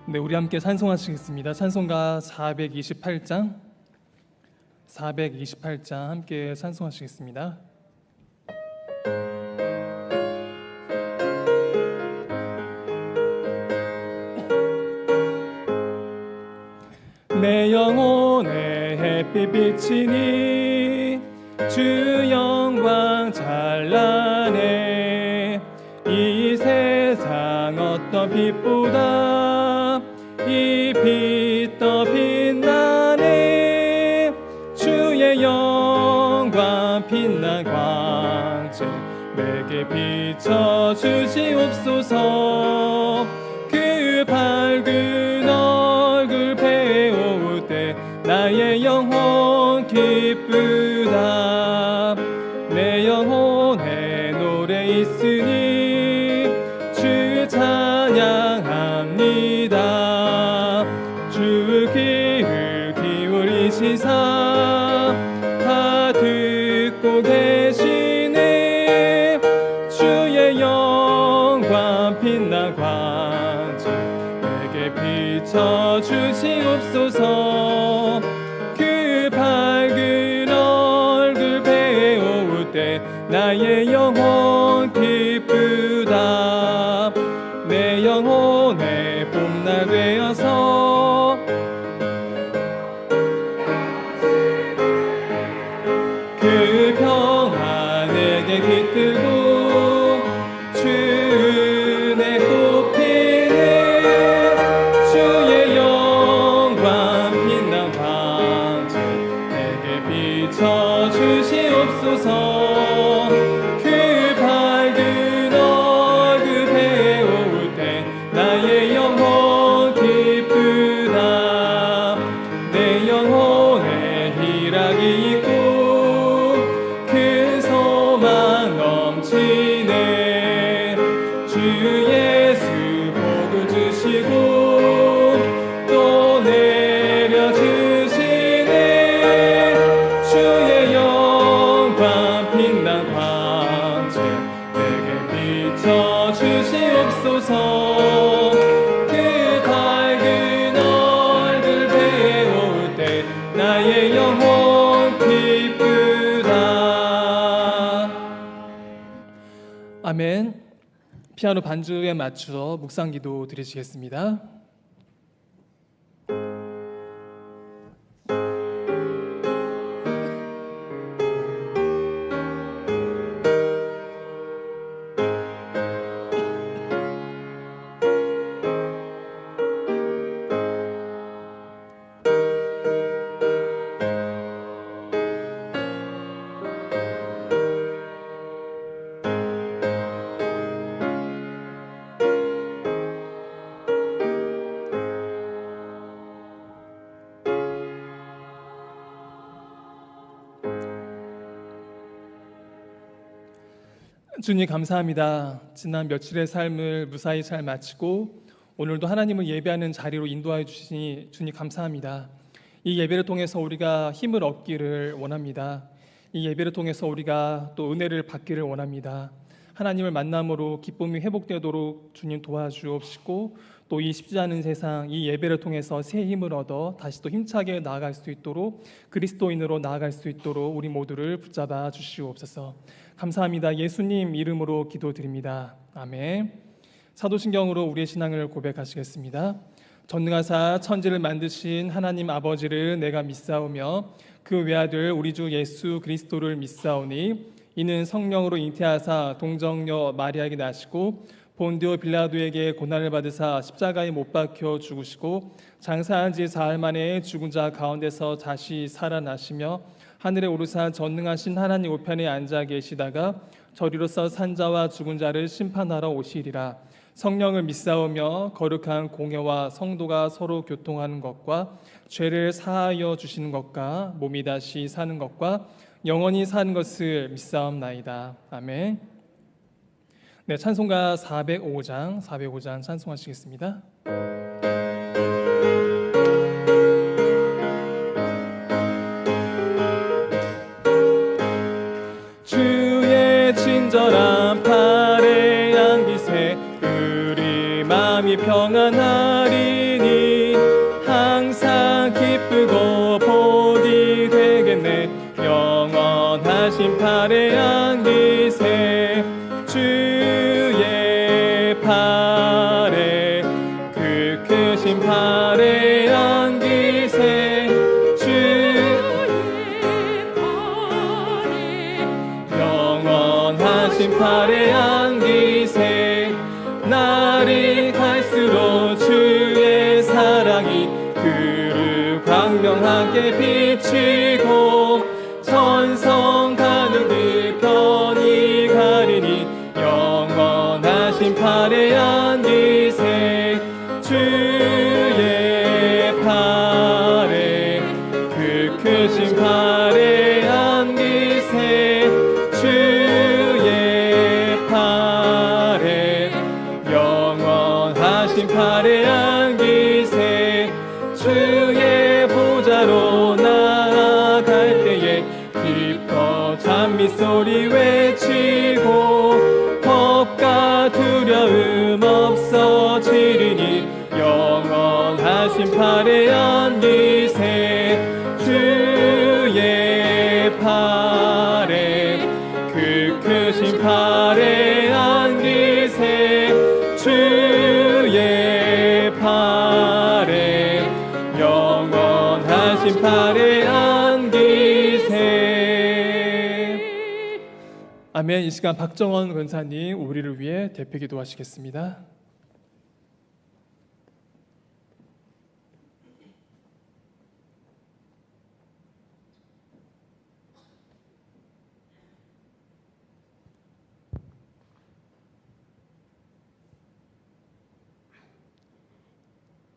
네, 우리 함께 찬송하시겠습니다. 찬송가 428장 함께 찬송하시겠습니다. 내 영혼의 햇빛 비치니 주 영광 찬란해. 이 세상 어떤 빛보다 이 빛 더 빛나네. 주의 영광 빛난 광채 내게 비춰주시옵소서. 그 밝은 얼굴 배울 때 나의 영혼 기쁘다. 내 영혼에 노래 있으니 주 찬양합니다. 주 귀를 기울이시사 다 듣고 계시네. 주의 영광 빛난 광채 내게 비춰주시옵소서. 그 밝은 얼굴 배울 때 나의 영혼 기쁘다. 내 영혼의 봄날 되어서 그 평화 내게 깃들고 주내 꽃피네. 주의 영광 빛난 광채 내게 비춰주시옵소서. 그 밝은 얼굴 배울 때 나의 영혼 기쁘다. 내 영혼에 희락이 있고 큰 소망 넘치네. 주 예수 복을 주시고 또 내려주시네. 주의 영광 빛난 광채 내게 비춰주시옵소서. 그 밝은 얼굴 배울 때 나의 영혼 기쁘다. 아멘. 피아노 반주에 맞추어 묵상기도 드리시겠습니다. 주님 감사합니다. 지난 며칠의 삶을 무사히 잘 마치고 오늘도 하나님을 예배하는 자리로 인도하여 주시니 주님 감사합니다. 이 예배를 통해서 우리가 힘을 얻기를 원합니다. 이 예배를 통해서 우리가 또 은혜를 받기를 원합니다. 하나님을 만남으로 기쁨이 회복되도록 주님 도와주옵시고 또 이 쉽지 않은 세상 이 예배를 통해서 새 힘을 얻어 다시 또 힘차게 나아갈 수 있도록 그리스도인으로 나아갈 수 있도록 우리 모두를 붙잡아 주시옵소서. 감사합니다. 예수님 이름으로 기도드립니다. 아멘. 사도신경으로 우리의 신앙을 고백하시겠습니다. 전능하사 천지를 만드신 하나님 아버지를 내가 믿사오며 그 외아들 우리 주 예수 그리스도를 믿사오니 이는 성령으로 잉태하사 동정녀 마리아에게 나시고 본디오 빌라도에게 고난을 받으사 십자가에 못 박혀 죽으시고 장사한 지 사흘 만에 죽은 자 가운데서 다시 살아나시며 하늘에 오르사 전능하신 하나님 우편에 앉아 계시다가 저리로서 산자와 죽은 자를 심판하러 오시리라. 성령을 믿사오며 거룩한 공회와 성도가 서로 교통하는 것과 죄를 사하여 주시는 것과 몸이 다시 사는 것과 영원히 사는 것을 믿사옵나이다. 아멘. 네, 찬송가 405장 찬송하시겠습니다. 주의 친절한 팔에 안기세 우리 마음이 평안하리니 크신 팔에 안기세 영원하신 팔에 안기세 날이 갈수록 주의 사랑이 그를 광명하게 비치고 천성 가는들 편히 가리니 영원하신 팔에 안기세 주의 팔에 그 크신 팔에 안기세 주의 팔에 영원하신 팔에 안기세 주의 보좌로 나아갈 때에 기뻐 찬미소리 외치고 겁과 두려움 없어지리니 영원하신 팔에 안기세 주의 팔에 그 크신 팔에 안기세 주의 팔에 영원하신 팔에 안기세. 아멘. 이 시간 박정원 권사님 우리를 위해 대표 기도하시겠습니다.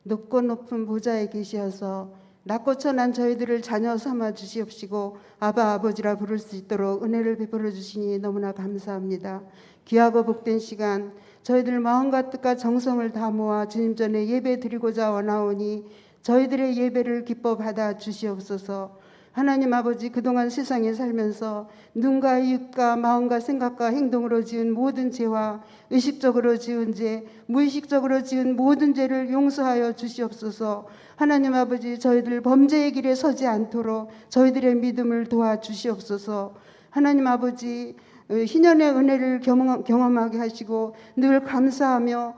높고 높은 보좌에 계시어서 낮고 천한 저희들을 자녀 삼아 주시옵시고 아바 아버지라 부를 수 있도록 은혜를 베풀어 주시니 너무나 감사합니다. 귀하고 복된 시간 저희들 마음과 뜻과 정성을 다 모아 주님 전에 예배 드리고자 원하오니 저희들의 예배를 기뻐 받아 주시옵소서. 하나님 아버지, 그동안 세상에 살면서 눈과 입과 마음과 생각과 행동으로 지은 모든 죄와 의식적으로 지은 죄, 무의식적으로 지은 모든 죄를 용서하여 주시옵소서. 하나님 아버지, 저희들 범죄의 길에 서지 않도록 저희들의 믿음을 도와주시옵소서. 하나님 아버지, 희년의 은혜를 경험하게 하시고 늘 감사하며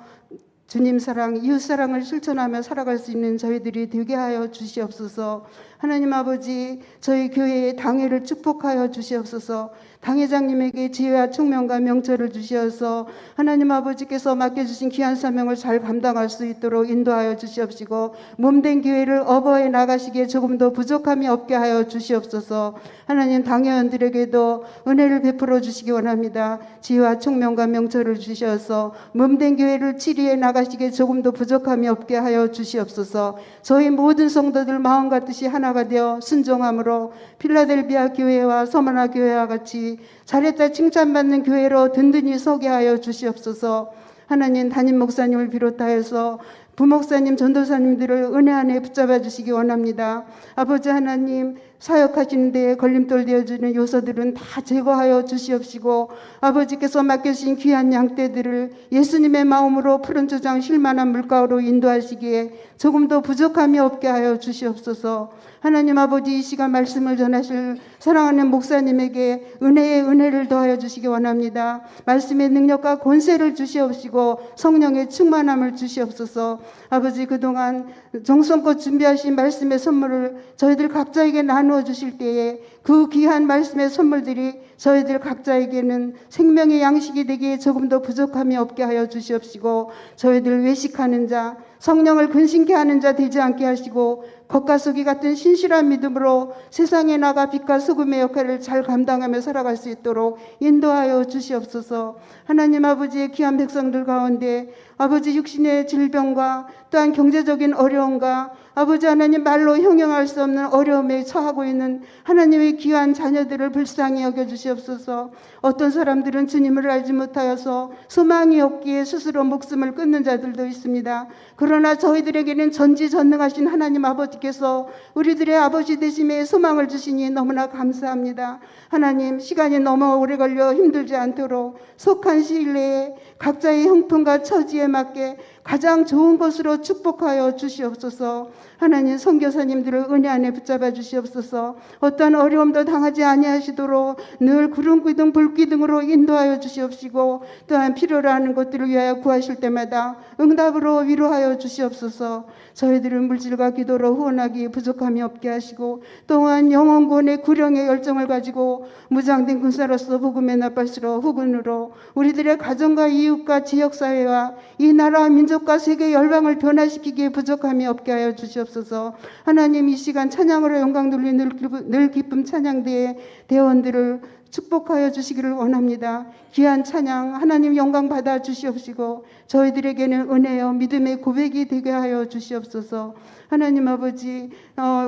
주님 사랑, 이웃 사랑을 실천하며 살아갈 수 있는 저희들이 되게 하여 주시옵소서. 하나님 아버지, 저희 교회의 당회를 축복하여 주시옵소서. 당회장님에게 지혜와 총명과 명철을 주시어서 하나님 아버지께서 맡겨주신 귀한 사명을 잘 감당할 수 있도록 인도하여 주시옵시고 몸된 교회를 업어해 나가시기에 조금도 부족함이 없게 하여 주시옵소서. 하나님 당회원들에게도 은혜를 베풀어 주시기 원합니다. 지혜와 총명과 명철을 주셔서 몸된 교회를 치리해 나가시기에 조금도 부족함이 없게 하여 주시옵소서. 저희 모든 성도들 마음과 뜻이 하나가 되어 순종함으로 필라델비아 교회와 서머나 교회와 같이 잘했다 칭찬받는 교회로 든든히 서게 하여 주시옵소서. 하나님 담임 목사님을 비롯하여서 부목사님, 전도사님들을 은혜 안에 붙잡아 주시기 원합니다. 아버지 하나님, 사역하시는 데에 걸림돌 되어주는 요소들은 다 제거하여 주시옵시고 아버지께서 맡겨주신 귀한 양떼들을 예수님의 마음으로 푸른 초장 쉴만한 물가로 인도하시기에 조금도 부족함이 없게 하여 주시옵소서. 하나님 아버지, 이 시간 말씀을 전하실 사랑하는 목사님에게 은혜의 은혜를 더하여 주시기 원합니다. 말씀의 능력과 권세를 주시옵시고 성령의 충만함을 주시옵소서. 아버지, 그동안 정성껏 준비하신 말씀의 선물을 저희들 각자에게 나누어 주실 때에 그 귀한 말씀의 선물들이 저희들 각자에게는 생명의 양식이 되기에 조금도 부족함이 없게 하여 주시옵시고 저희들 외식하는 자, 성령을 근심케 하는 자 되지 않게 하시고 겉과 속이 같은 신실한 믿음으로 세상에 나가 빛과 소금의 역할을 잘 감당하며 살아갈 수 있도록 인도하여 주시옵소서. 하나님 아버지의 귀한 백성들 가운데 아버지 육신의 질병과 또한 경제적인 어려움과 아버지 하나님 말로 형용할 수 없는 어려움에 처하고 있는 하나님의 귀한 자녀들을 불쌍히 여겨주시옵소서. 어떤 사람들은 주님을 알지 못하여서 소망이 없기에 스스로 목숨을 끊는 자들도 있습니다. 그러나 저희들에게는 전지전능하신 하나님 아버지께서 우리들의 아버지 되심에 소망을 주시니 너무나 감사합니다. 하나님, 시간이 너무 오래 걸려 힘들지 않도록 속한 시일 내에 각자의 형편과 처지에 맞게 가장 좋은 것으로 축복하여 주시옵소서. 하나님 선교사님들을 은혜 안에 붙잡아 주시옵소서. 어떠한 어려움도 당하지 아니하시도록 늘 구름 기둥 불 기둥으로 인도하여 주시옵시고 또한 필요로 하는 것들을 위하여 구하실 때마다 응답으로 위로하여 주시옵소서. 저희들은 물질과 기도로 후원하기 부족함이 없게 하시고 또한 영혼구원의 구령의 열정을 가지고 무장된 군사로서 복음의 나팔수로 후군으로 우리들의 가정과 이웃과 지역사회와 이 나라 민족과 세계 열방을 변화시키기에 부족함이 없게 하여 주시옵소서. 하나님 이 시간 찬양으로 영광 돌리 늘 기쁨 찬양대의 대원들을 축복하여 주시기를 원합니다. 귀한 찬양 하나님 영광 받아 주시옵시고 저희들에게는 은혜요 믿음의 고백이 되게 하여 주시옵소서. 하나님 아버지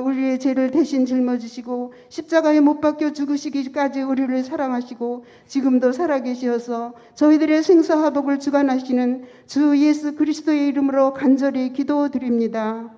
우리의 죄를 대신 짊어지시고 십자가에 못 박혀 죽으시기까지 우리를 사랑하시고 지금도 살아계시어서 저희들의 생사화복을 주관하시는 주 예수 그리스도의 이름으로 간절히 기도드립니다.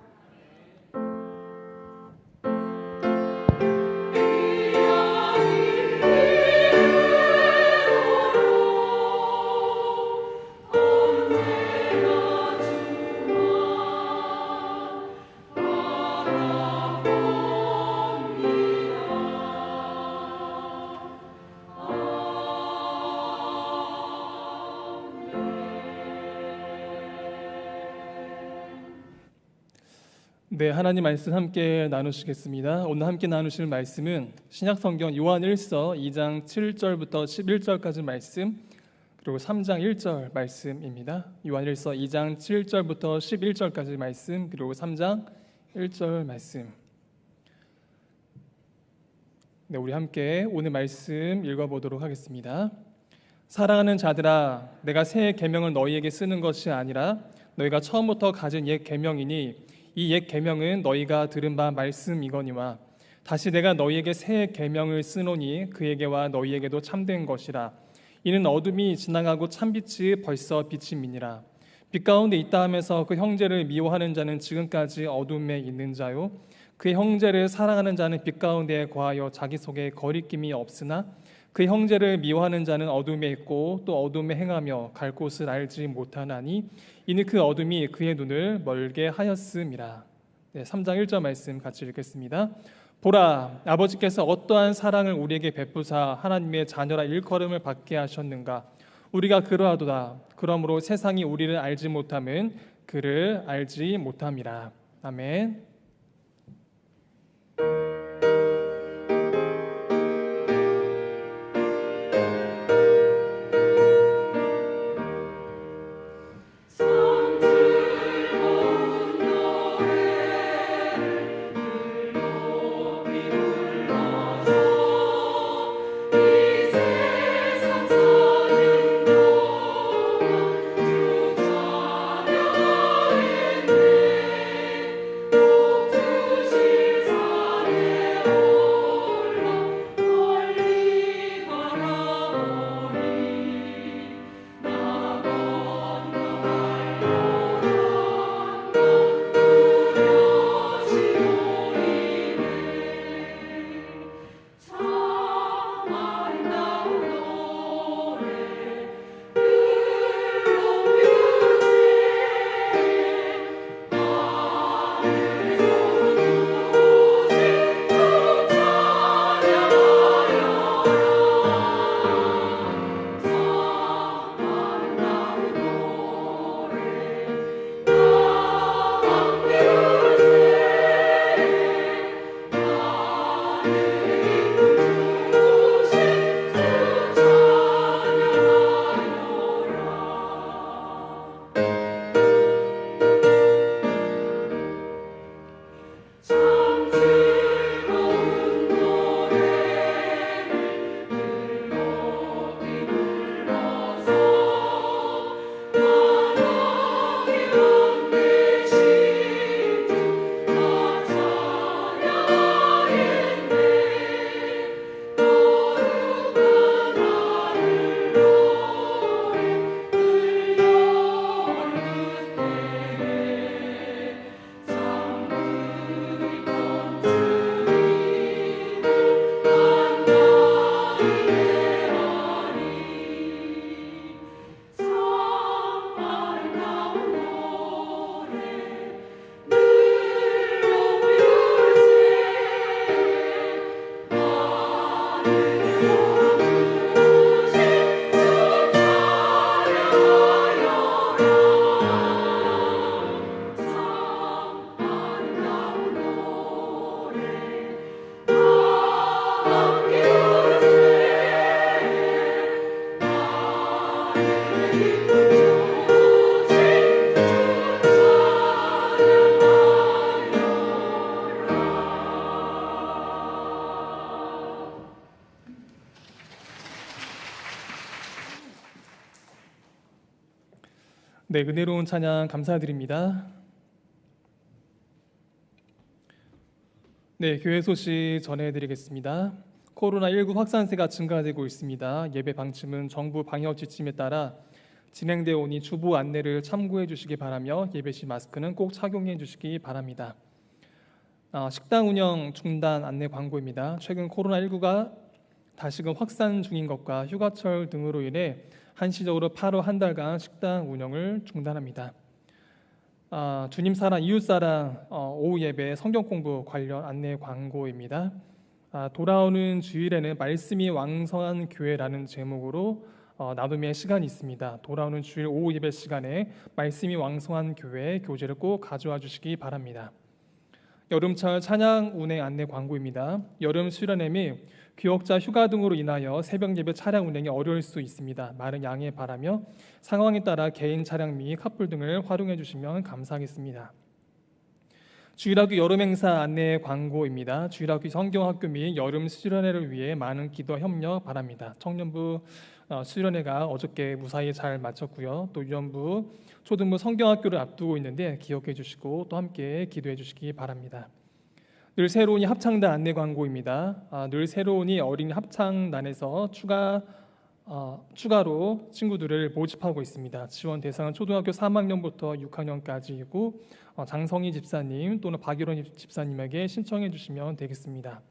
네, 하나님 말씀 함께 나누시겠습니다. 오늘 함께 나누실 말씀은 신약성경 요한 1서 2장 7절부터 11절까지 말씀 그리고 3장 1절 말씀입니다. 요한 1서 2장 7절부터 11절까지 말씀 그리고 3장 1절 말씀. 네, 우리 함께 오늘 말씀 읽어보도록 하겠습니다. 사랑하는 자들아, 내가 새 계명을 너희에게 쓰는 것이 아니라 너희가 처음부터 가진 옛 계명이니 이 옛 계명은 너희가 들은 바 말씀이거니와 다시 내가 너희에게 새 계명을 쓰노니 그에게와 너희에게도 참된 것이라. 이는 어둠이 지나가고 참빛이 벌써 비침이니라. 빛 가운데 있다 하면서 그 형제를 미워하는 자는 지금까지 어둠에 있는 자요 그 형제를 사랑하는 자는 빛 가운데 거하여 자기 속에 거리낌이 없으나 그 형제를 미워하는 자는 어둠에 있고 또 어둠에 행하며 갈 곳을 알지 못하나니 이는 그 어둠이 그의 눈을 멀게 하였음이라. 네, 3장 1절 말씀 같이 읽겠습니다. 보라, 아버지께서 어떠한 사랑을 우리에게 베푸사 하나님의 자녀라 일컬음을 받게 하셨는가. 우리가 그러하도다. 그러므로 세상이 우리를 알지 못함은 그를 알지 못함이라. 아멘. 네, 은혜로운 찬양 감사드립니다. 네, 교회 소식 전해드리겠습니다. 코로나19 확산세가 증가되고 있습니다. 예배 방침은 정부 방역 지침에 따라 진행되어 오니 주보 안내를 참고해 주시기 바라며 예배 시 마스크는 꼭 착용해 주시기 바랍니다. 식당 운영 중단 안내 광고입니다. 최근 코로나19가 다시금 확산 중인 것과 휴가철 등으로 인해 한시적으로 8월 한 달간 식당 운영을 중단합니다. 주님 사랑, 이웃 사랑 오후 예배 성경 공부 관련 안내 광고입니다. 돌아오는 주일에는 말씀이 왕성한 교회라는 제목으로 나눔의 시간이 있습니다. 돌아오는 주일 오후 예배 시간에 말씀이 왕성한 교회 교재를 꼭 가져와 주시기 바랍니다. 여름철 찬양 운행 안내 광고입니다. 여름 수련회 및 귀역자 휴가 등으로 인하여 새벽 예배 차량 운행이 어려울 수 있습니다. 많은 양해 바라며 상황에 따라 개인 차량 및 카풀 등을 활용해 주시면 감사하겠습니다. 주일학교 여름 행사 안내 광고입니다. 주일학교 성경학교 및 여름 수련회를 위해 많은 기도와 협력 바랍니다. 청년부 수련회가 어저께 무사히 잘 마쳤고요. 또 유년부, 초등부 성경학교를 앞두고 있는데 기억해 주시고 또 함께 기도해 주시기 바랍니다. 늘 새로운이 합창단 안내 광고입니다. 늘 새로운이 어린이 합창단에서 추가로 친구들을 모집하고 있습니다. 지원 대상은 초등학교 3학년부터 6학년까지이고 장성희 집사님 또는 박일원 집사님에게 신청해 주시면 되겠습니다.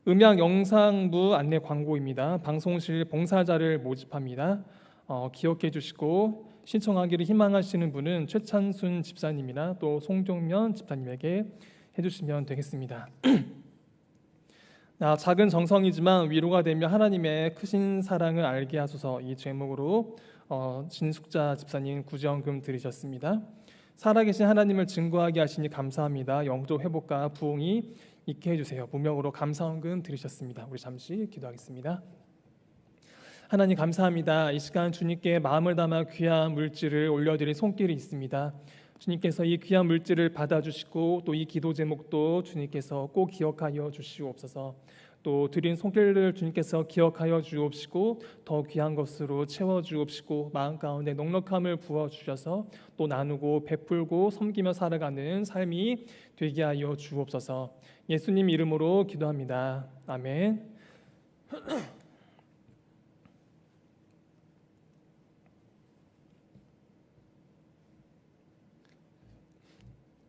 음향 영상부 안내 광고입니다. 방송실 봉사자를 모집합니다. 기억해 주시고 신청하기를 희망하시는 분은 최찬순 집사님이나 또 송경면 집사님에게 해주시면 되겠습니다. 작은 정성이지만 위로가 되며 하나님의 크신 사랑을 알게 하소서, 이 제목으로 진숙자 집사님 구제헌금 드리셨습니다. 살아계신 하나님을 증거하게 하시니 감사합니다. 영적 회복과 부흥이 있게 해주세요. 무명으로 감사헌금 드리셨습니다. 우리 잠시 기도하겠습니다. 하나님 감사합니다. 이 시간 주님께 마음을 담아 귀한 물질을 올려드릴 손길이 있습니다. 주님께서 이 귀한 물질을 받아주시고 또 이 기도 제목도 주님께서 꼭 기억하여 주시옵소서. 또 드린 손길을 주님께서 기억하여 주옵시고 더 귀한 것으로 채워주옵시고 마음 가운데 넉넉함을 부어주셔서 또 나누고 베풀고 섬기며 살아가는 삶이 되게 하여 주옵소서. 예수님 이름으로 기도합니다. 아멘.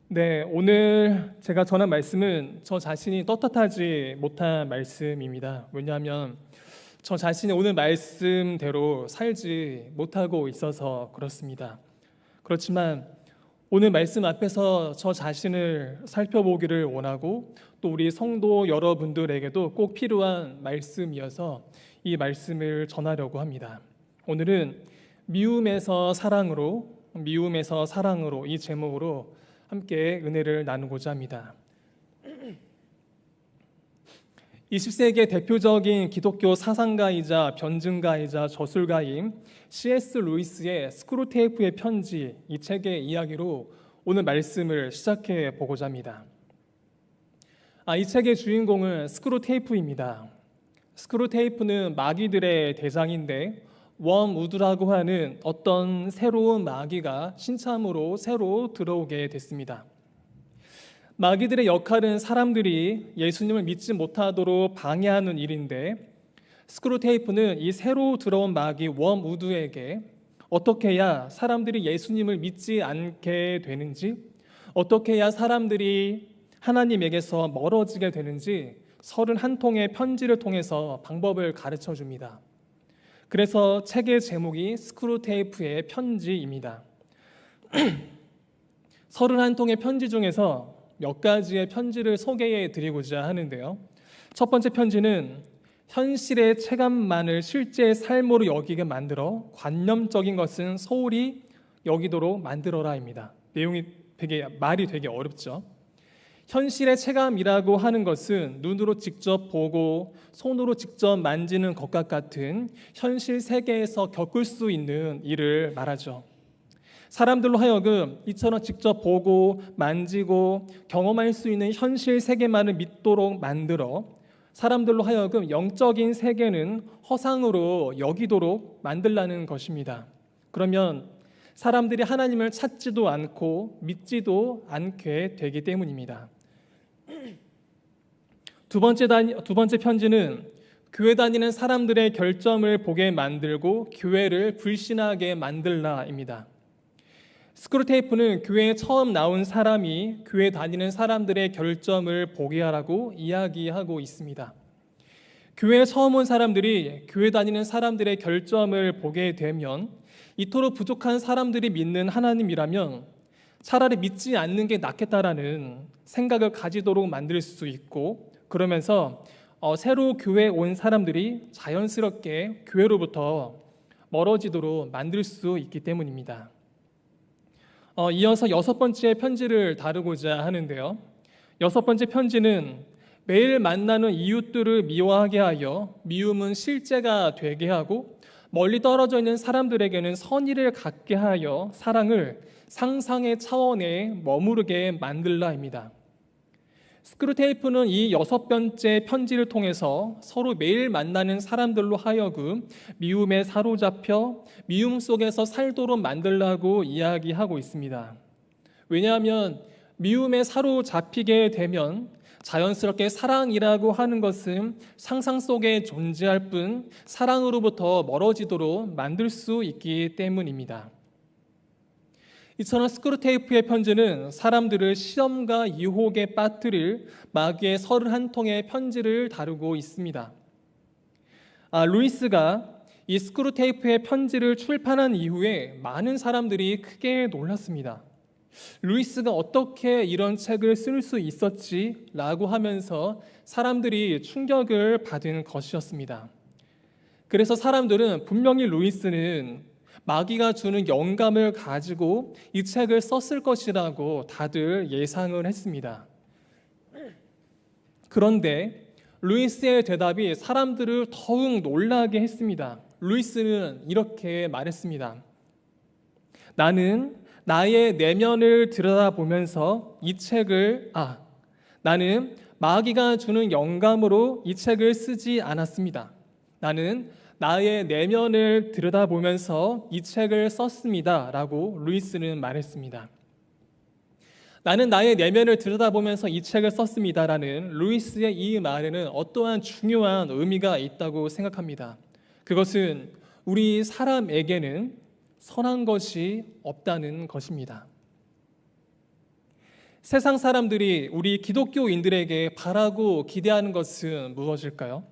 네, 오늘 제가 전한 말씀은 저 자신이 떳떳하지 못한 말씀입니다. 왜냐하면 저 자신이 오늘 말씀대로 살지 못하고 있어서 그렇습니다. 그렇지만 오늘 말씀 앞에서 저 자신을 살펴보기를 원하고 또 우리 성도 여러분들에게도 꼭 필요한 말씀이어서 이 말씀을 전하려고 합니다. 오늘은 미움에서 사랑으로 이 제목으로 함께 은혜를 나누고자 합니다. 20세기의 대표적인 기독교 사상가이자 변증가이자 저술가인 C.S. 루이스의 스크루테이프의 편지, 이 책의 이야기로 오늘 말씀을 시작해 보고자 합니다. 이 책의 주인공은 스크루테이프입니다. 스크루테이프는 마귀들의 대장인데 웜우드라고 하는 어떤 새로운 마귀가 신참으로 새로 들어오게 됐습니다. 마귀들의 역할은 사람들이 예수님을 믿지 못하도록 방해하는 일인데 스크루테이프는 이 새로 들어온 마귀 웜우드에게 어떻게 해야 사람들이 예수님을 믿지 않게 되는지, 어떻게 해야 사람들이 하나님에게서 멀어지게 되는지 31통의 편지를 통해서 방법을 가르쳐 줍니다. 그래서 책의 제목이 스크루테이프의 편지입니다. 31통의 편지 중에서 몇 가지의 편지를 소개해 드리고자 하는데요. 첫 번째 편지는 현실의 체감만을 실제 삶으로 여기게 만들어 관념적인 것은 소홀히 여기도록 만들어라입니다. 말이 되게 어렵죠. 현실의 체감이라고 하는 것은 눈으로 직접 보고 손으로 직접 만지는 것과 같은 현실 세계에서 겪을 수 있는 일을 말하죠. 사람들로 하여금 이처럼 직접 보고 만지고 경험할 수 있는 현실 세계만을 믿도록 만들어 사람들로 하여금 영적인 세계는 허상으로 여기도록 만들라는 것입니다. 그러면 사람들이 하나님을 찾지도 않고 믿지도 않게 되기 때문입니다. 두 번째 편지는 교회 다니는 사람들의 결점을 보게 만들고 교회를 불신하게 만들라입니다. 스크루테이프는 교회에 처음 나온 사람이 교회 다니는 사람들의 결점을 보게 하라고 이야기하고 있습니다. 교회에 처음 온 사람들이 교회 다니는 사람들의 결점을 보게 되면 이토록 부족한 사람들이 믿는 하나님이라면 차라리 믿지 않는 게 낫겠다라는 생각을 가지도록 만들 수 있고, 그러면서 새로 교회에 온 사람들이 자연스럽게 교회로부터 멀어지도록 만들 수 있기 때문입니다. 이어서 6번째 편지를 다루고자 하는데요. 6번째 편지는 매일 만나는 이웃들을 미워하게 하여 미움은 실제가 되게 하고 멀리 떨어져 있는 사람들에게는 선의를 갖게 하여 사랑을 상상의 차원에 머무르게 만들라입니다. 스크루테이프는 이 6번째 편지를 통해서 서로 매일 만나는 사람들로 하여금 미움에 사로잡혀 미움 속에서 살도록 만들라고 이야기하고 있습니다. 왜냐하면 미움에 사로잡히게 되면 자연스럽게 사랑이라고 하는 것은 상상 속에 존재할 뿐 사랑으로부터 멀어지도록 만들 수 있기 때문입니다. 이처럼 스크루테이프의 편지는 사람들을 시험과 유혹에 빠뜨릴 마귀의 31통의 편지를 다루고 있습니다. 루이스가 이 스크루테이프의 편지를 출판한 이후에 많은 사람들이 크게 놀랐습니다. 루이스가 어떻게 이런 책을 쓸 수 있었지? 라고 하면서 사람들이 충격을 받은 것이었습니다. 그래서 사람들은 분명히 루이스는 마귀가 주는 영감을 가지고 이 책을 썼을 것이라고 다들 예상을 했습니다. 그런데 루이스의 대답이 사람들을 더욱 놀라게 했습니다. 루이스는 이렇게 말했습니다. 나는 나의 내면을 들여다보면서 나는 마귀가 주는 영감으로 이 책을 쓰지 않았습니다. 나는 나의 내면을 들여다보면서 이 책을 썼습니다. 라고 루이스는 말했습니다. 나는 나의 내면을 들여다보면서 이 책을 썼습니다. 라는 루이스의 이 말에는 어떠한 중요한 의미가 있다고 생각합니다. 그것은 우리 사람에게는 선한 것이 없다는 것입니다. 세상 사람들이 우리 기독교인들에게 바라고 기대하는 것은 무엇일까요?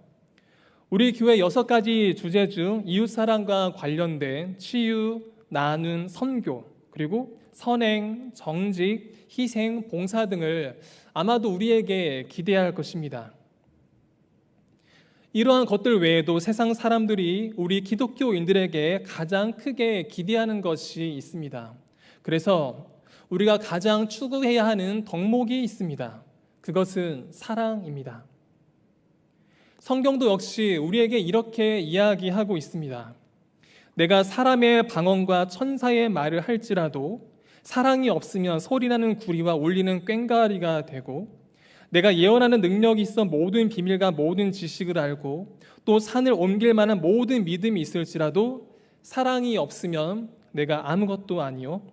우리 교회 6가지 주제 중 이웃사랑과 관련된 치유, 나눔, 선교, 그리고 선행, 정직, 희생, 봉사 등을 아마도 우리에게 기대할 것입니다. 이러한 것들 외에도 세상 사람들이 우리 기독교인들에게 가장 크게 기대하는 것이 있습니다. 그래서 우리가 가장 추구해야 하는 덕목이 있습니다. 그것은 사랑입니다. 성경도 역시 우리에게 이렇게 이야기하고 있습니다. 내가 사람의 방언과 천사의 말을 할지라도 사랑이 없으면 소리나는 구리와 울리는 꽹과리가 되고, 내가 예언하는 능력이 있어 모든 비밀과 모든 지식을 알고 또 산을 옮길 만한 모든 믿음이 있을지라도 사랑이 없으면 내가 아무것도 아니요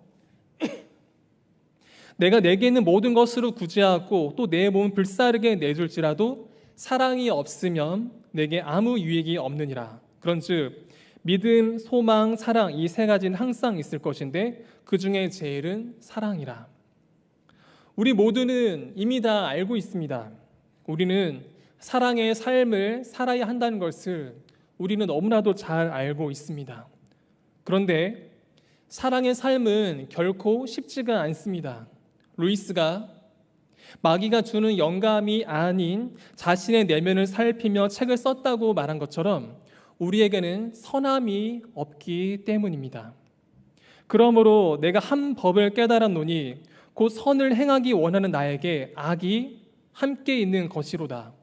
내가 내게 있는 모든 것으로 구제하고 또 내 몸 불사르게 내줄지라도 사랑이 없으면 내게 아무 유익이 없느니라. 그런즉 믿음, 소망, 사랑 이 3가지는 항상 있을 것인데 그 중에 제일은 사랑이라. 우리 모두는 이미 다 알고 있습니다. 우리는 사랑의 삶을 살아야 한다는 것을 우리는 너무나도 잘 알고 있습니다. 그런데 사랑의 삶은 결코 쉽지가 않습니다. 루이스가 마귀가 주는 영감이 아닌 자신의 내면을 살피며 책을 썼다고 말한 것처럼 우리에게는 선함이 없기 때문입니다. 그러므로 내가 한 법을 깨달았노니 곧 선을 행하기 원하는 나에게 악이 함께 있는 것이로다.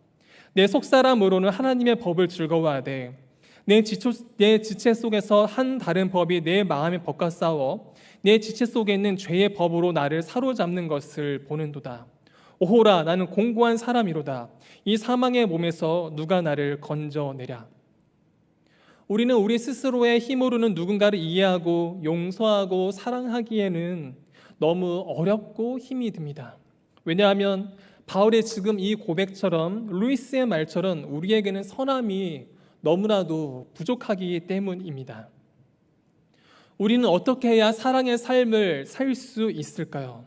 내 속사람으로는 하나님의 법을 즐거워하되 내 지체 속에서 한 다른 법이 내 마음의 법과 싸워 내 지체 속에 있는 죄의 법으로 나를 사로잡는 것을 보는도다. 오호라, 나는 공고한 사람이로다. 이 사망의 몸에서 누가 나를 건져내랴. 우리는 우리 스스로의 힘으로는 누군가를 이해하고 용서하고 사랑하기에는 너무 어렵고 힘이 듭니다. 왜냐하면 바울의 지금 이 고백처럼 루이스의 말처럼 우리에게는 선함이 너무나도 부족하기 때문입니다. 우리는 어떻게 해야 사랑의 삶을 살 수 있을까요?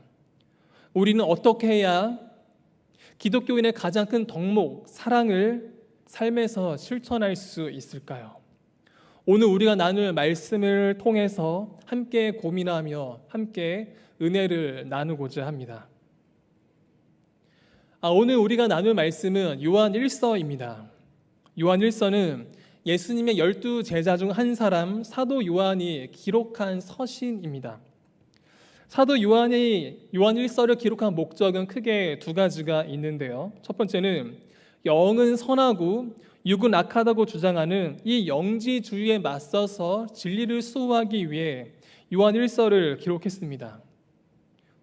우리는 어떻게 해야 기독교인의 가장 큰 덕목, 사랑을 삶에서 실천할 수 있을까요? 오늘 우리가 나눌 말씀을 통해서 함께 고민하며 함께 은혜를 나누고자 합니다. 오늘 우리가 나눌 말씀은 요한 1서입니다. 요한 1서는 예수님의 12제자 중 한 사람 사도 요한이 기록한 서신입니다. 사도 요한이 요한 1서를 기록한 목적은 크게 두 가지가 있는데요. 첫 번째는 영은 선하고 육은 악하다고 주장하는 이 영지주의에 맞서서 진리를 수호하기 위해 요한 1서를 기록했습니다.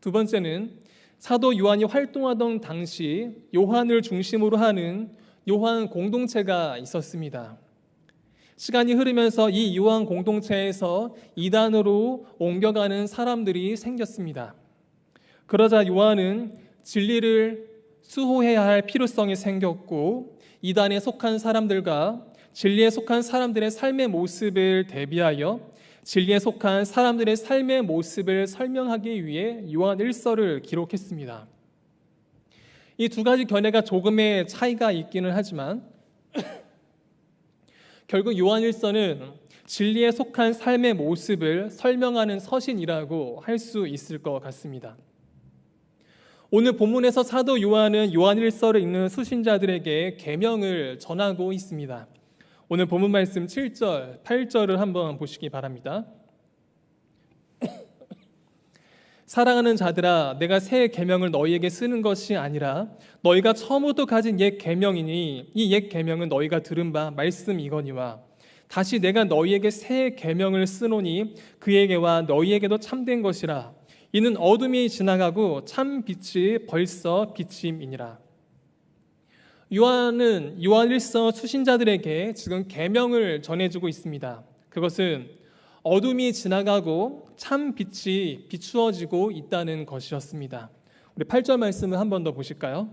두 번째는 사도 요한이 활동하던 당시 요한을 중심으로 하는 요한 공동체가 있었습니다. 시간이 흐르면서 이 요한 공동체에서 이단으로 옮겨가는 사람들이 생겼습니다. 그러자 요한은 진리를 수호해야 할 필요성이 생겼고 이단에 속한 사람들과 진리에 속한 사람들의 삶의 모습을 대비하여 진리에 속한 사람들의 삶의 모습을 설명하기 위해 요한 1서를 기록했습니다. 이 두 가지 견해가 조금의 차이가 있기는 하지만 결국 요한 1서는 진리에 속한 삶의 모습을 설명하는 서신이라고 할 수 있을 것 같습니다. 오늘 본문에서 사도 요한은 요한 1서를 읽는 수신자들에게 계명을 전하고 있습니다. 오늘 본문 말씀 7절, 8절을 한번 보시기 바랍니다. 사랑하는 자들아, 내가 새 계명을 너희에게 쓰는 것이 아니라 너희가 처음부터 가진 옛 계명이니 이 옛 계명은 너희가 들은 바 말씀이거니와 다시 내가 너희에게 새 계명을 쓰노니 그에게와 너희에게도 참된 것이라. 이는 어둠이 지나가고 참 빛이 벌써 비침이니라. 요한은 요한 1서 수신자들에게 지금 계명을 전해주고 있습니다. 그것은 어둠이 지나가고 참 빛이 비추어지고 있다는 것이었습니다. 우리 8절 말씀을 한 번 더 보실까요?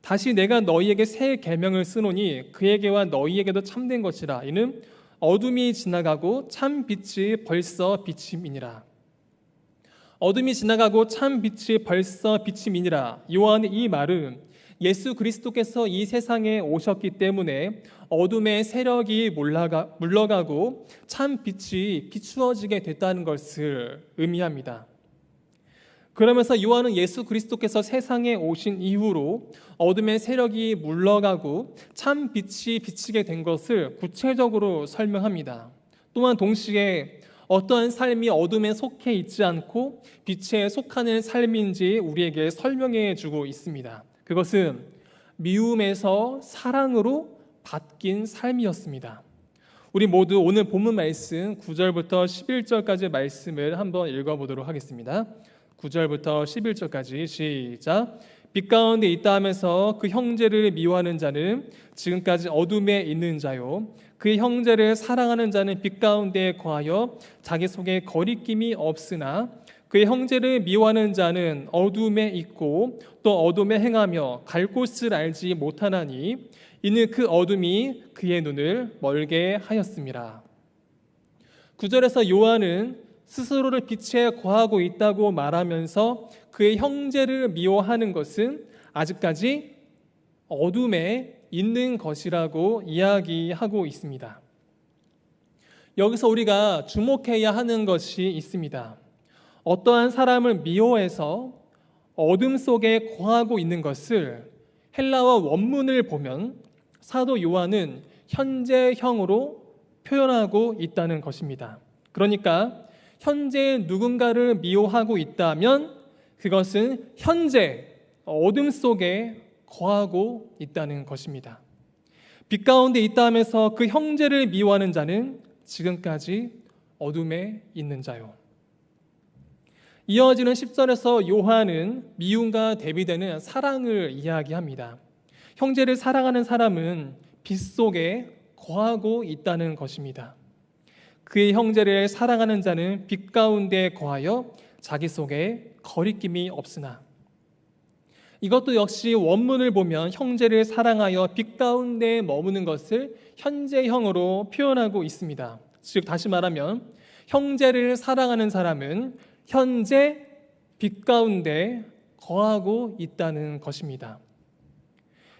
다시 내가 너희에게 새 계명을 쓰노니 그에게와 너희에게도 참된 것이라. 이는 어둠이 지나가고 참 빛이 벌써 비침이니라. 어둠이 지나가고 참 빛이 벌써 비침이니라. 요한의 이 말은 예수 그리스도께서 이 세상에 오셨기 때문에 어둠의 세력이 물러가고 참 빛이 비추어지게 됐다는 것을 의미합니다. 그러면서 요한은 예수 그리스도께서 세상에 오신 이후로 어둠의 세력이 물러가고 참 빛이 비치게 된 것을 구체적으로 설명합니다. 또한 동시에 어떠한 삶이 어둠에 속해 있지 않고 빛에 속하는 삶인지 우리에게 설명해 주고 있습니다. 그것은 미움에서 사랑으로 바뀐 삶이었습니다. 우리 모두 오늘 본문 말씀 9절부터 11절까지 말씀을 한번 읽어보도록 하겠습니다. 9절부터 11절까지 시작. 빛 가운데 있다 하면서 그 형제를 미워하는 자는 지금까지 어둠에 있는 자요, 그 형제를 사랑하는 자는 빛 가운데 거하여 자기 속에 거리낌이 없으나 그의 형제를 미워하는 자는 어둠에 있고 또 어둠에 행하며 갈 곳을 알지 못하나니 이는 그 어둠이 그의 눈을 멀게 하였습니다. 9절에서 요한은 스스로를 빛에 거하고 있다고 말하면서 그의 형제를 미워하는 것은 아직까지 어둠에 있는 것이라고 이야기하고 있습니다. 여기서 우리가 주목해야 하는 것이 있습니다. 어떠한 사람을 미워해서 어둠 속에 거하고 있는 것을 헬라어 원문을 보면 사도 요한은 현재형으로 표현하고 있다는 것입니다. 그러니까 현재 누군가를 미워하고 있다면 그것은 현재 어둠 속에 거하고 있다는 것입니다. 빛 가운데 있다 하면서 그 형제를 미워하는 자는 지금까지 어둠에 있는 자요. 이어지는 10절에서 요한은 미움과 대비되는 사랑을 이야기합니다. 형제를 사랑하는 사람은 빛 속에 거하고 있다는 것입니다. 그의 형제를 사랑하는 자는 빛 가운데 거하여 자기 속에 거리낌이 없으나, 이것도 역시 원문을 보면 형제를 사랑하여 빛 가운데 머무는 것을 현재형으로 표현하고 있습니다. 즉 다시 말하면 형제를 사랑하는 사람은 현재 빛 가운데 거하고 있다는 것입니다.